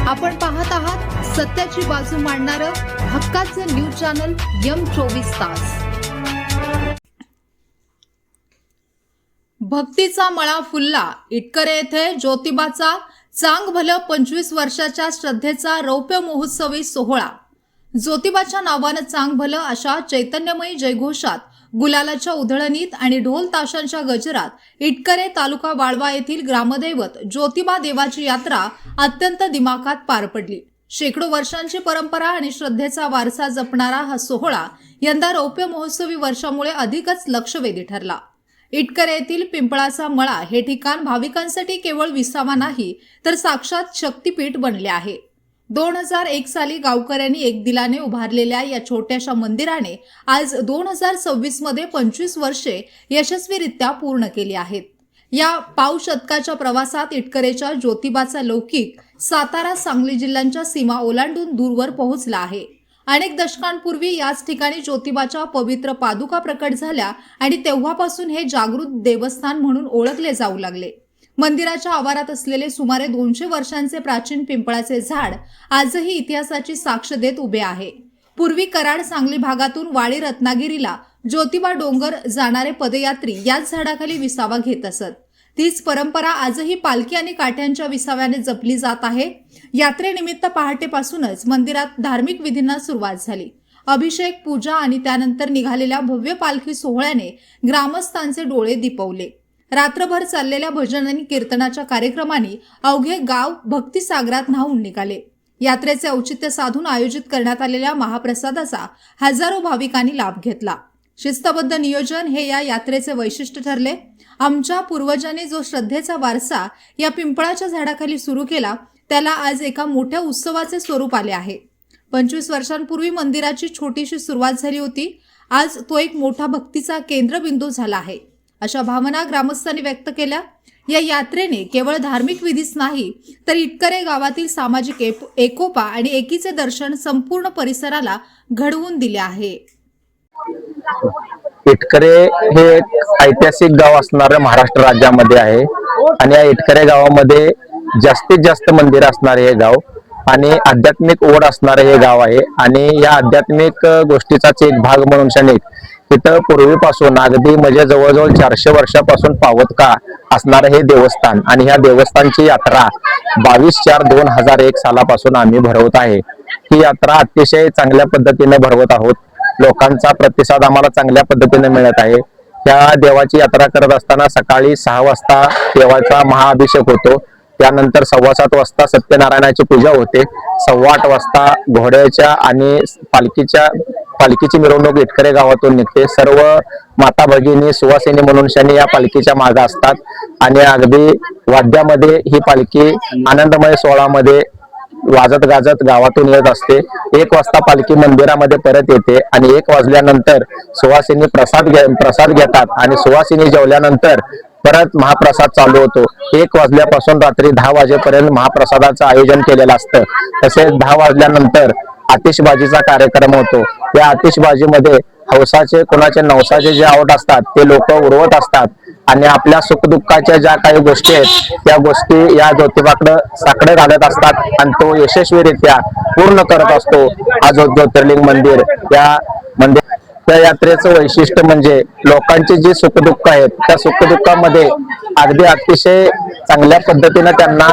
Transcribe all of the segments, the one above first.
आपण पाहत आहात सत्याची बाजू मांडणारं हक्काचं न्यूज चॅनल M24 तास। भक्तीचा मळा फुलला। इटकरे येथे ज्योतिबाचा चांग भलं 25 वर्षाच्या श्रद्धेचा रौप्य महोत्सवी सोहळा। ज्योतिबाच्या नावानं चांग भलं अशा चैतन्यमयी जयघोषात, गुलालाच्या उधळणीत आणि ढोल ताशांच्या गजरात इटकरे तालुका वाळवा येथील ग्रामदैवत ज्योतिबा देवाची यात्रा अत्यंत दिमाखात पार पडली। शेकडो वर्षांची परंपरा आणि श्रद्धेचा वारसा जपणारा हा सोहळा यंदा रौप्य महोत्सवी वर्षामुळे अधिकच लक्षवेधी ठरला। इटकरे येथील पिंपळाचा मळा हे ठिकाण भाविकांसाठी केवळ विसावा नाही तर साक्षात शक्तीपीठ बनले आहे। 2001 साली गावकऱ्यांनी एक दिलाने उभारलेल्या या छोट्याशा मंदिराने आज 2026 मध्ये 25 वर्षे यशस्वीरित्या पूर्ण केली आहेत। या पाव शतकाच्या प्रवासात इटकरेच्या ज्योतिबाचा लौकिक सातारा सांगली जिल्ह्यांच्या सीमा ओलांडून दूरवर पोहोचला आहे। अनेक दशकांपूर्वी याच ठिकाणी ज्योतिबाच्या पवित्र पादुका प्रकट झाल्या आणि तेव्हापासून हे जागृत देवस्थान म्हणून ओळखले जाऊ लागले। मंदिराच्या आवारात असलेले सुमारे 200 वर्षांचे प्राचीन पिंपळाचे झाड आजही इतिहासाची साक्ष देत उभे आहे। पूर्वी कराड सांगली भागातून वाडी रत्नागिरीला ज्योतिबा डोंगर जाणारे पदयात्री याच झाडाखाली विसावा घेत असत। तीच परंपरा आजही पालखी आणि काठ्यांच्या विसाव्याने जपली जात आहे। यात्रेनिमित्त पहाटेपासूनच मंदिरात धार्मिक विधींना सुरुवात झाली। अभिषेक, पूजा आणि त्यानंतर निघालेल्या भव्य पालखी सोहळ्याने ग्रामस्थांचे डोळे दिपवले। रात्रभर चाललेल्या भजन आणि कीर्तनाच्या कार्यक्रमांनी अवघे गाव भक्तिसागरात न्हाऊन निघाले। यात्रेचे औचित्य साधून आयोजित करण्यात आलेल्या महाप्रसादाचा हजारो भाविकांनी लाभ घेतला। शिस्तबद्ध नियोजन हे या यात्रेचे वैशिष्ट्य ठरले। आमच्या पूर्वजांनी जो श्रद्धेचा वारसा या पिंपळाच्या झाडाखाली सुरू केला त्याला आज एका मोठ्या उत्सवाचे स्वरूप आले आहे। 25 वर्षांपूर्वी मंदिराची छोटीशी सुरुवात झाली होती, आज तो एक मोठा भक्तीचा केंद्रबिंदू झाला आहे, अशा भावना ग्रामस्थांनी व्यक्त केल्या। या यात्रेने केवळ धार्मिक विधीच नाही तर इटकरे गावातील सामाजिक एकोपा आणि एकीचे दर्शन संपूर्ण परिसराला घडवून दिले आहे। इटकरे हे एक ऐतिहासिक गाव असणारे महाराष्ट्र राज्यामध्ये आहे आणि या इटकरे गावामध्ये जास्तीत जास्त मंदिर असणारे हे गाव आणि आध्यात्मिक ओढ असणारे हे गाव आहे। आणि या आध्यात्मिक गोष्टीचाच एक भाग म्हणून शनिक तिथं पूर्वीपासून अगदी म्हणजे जवळजवळ 400 वर्षापासून पावत का असणारं हे देवस्थान आणि ह्या देवस्थानची यात्रा 22/4/2001 सालापासून आम्ही भरवत आहे। ही यात्रा अतिशय चांगल्या पद्धतीने भरवत आहोत। लोकांचा प्रतिसाद आम्हाला चांगल्या पद्धतीने मिळत आहे। या देवाची यात्रा करत असताना सकाळी 6 वाजता देवाचा महाअभिषेक होतो, त्यानंतर 7:15 वाजता सत्यनारायणाची पूजा होते, 8:15 वाजता घोड्याच्या आणि पालखीची मिरवणूक इटकरे गावातून निघते। सर्व माता भगिनी सुवासिनी म्हणून शनी या पालखीच्या मागे असतात आणि अगदी वाद्यामध्ये ही पालखी आनंदमय सोहळ्यामध्ये वाजत गाजत गावातून येत असते। 1 वाजता पालखी मंदिरामध्ये परत येते आणि 1 वाजल्यानंतर सुवासिनी प्रसाद घेतात आणि सुवासिनी जेवल्यानंतर परत महाप्रसाद चालू होतो। 1 वाजल्यापासून रात्री 10 वाजेपर्यंत महाप्रसादाचं आयोजन केलेलं असतं। तसेच 10 वाजल्यानंतर आतिषबाजीचा कार्यक्रम होतो। या आतिषबाजीमध्ये हौसाचे कोणाचे नवसाचे जे आवड असतात ते लोक उडवत असतात आणि आपल्या सुखदुःखाच्या ज्या काही गोष्टी आहेत त्या गोष्टी या ज्योतिबाकडे साकडे घालत असतात आणि तो यशस्वीरित्या पूर्ण करत असतो। हा जो ज्योतिर्लिंग मंदिर त्या यात्रेचं वैशिष्ट्य म्हणजे लोकांची जी सुखदुःख आहेत त्या सुखदुःखामध्ये अगदी अतिशय चांगल्या पद्धतीने त्यांना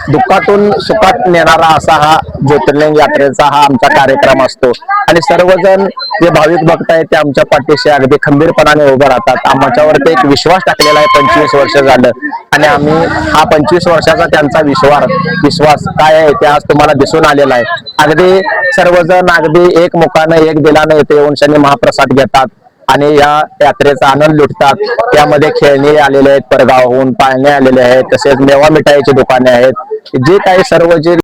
दुःखातून सुखात नेणारा असा हा ज्योतिर्लिंग यात्रेचा हा आमचा कार्यक्रम असतो। आणि सर्वजण जे भाविक भक्त आहेत ते आमच्या पाठीशी अगदी खंबीरपणाने उभे राहतात। आमच्यावरती एक विश्वास टाकलेला आहे 25 वर्ष झालं आणि आम्ही हा 25 वर्षाचा त्यांचा विश्वास काय आहे ते आज तुम्हाला दिसून आलेला आहे। अगदी सर्वजण अगदी एक मुखाने एक दिलाने इथे येऊन शनी महाप्रसाद घेतात आणि या यात्रेचा आनंद लुटतात। त्यामध्ये खेळणी आलेले आहेत, परगावहून पाळणे आलेले आहेत, तसेच मेवा मिठाईची दुकाने आहेत, जे काही सर्व जे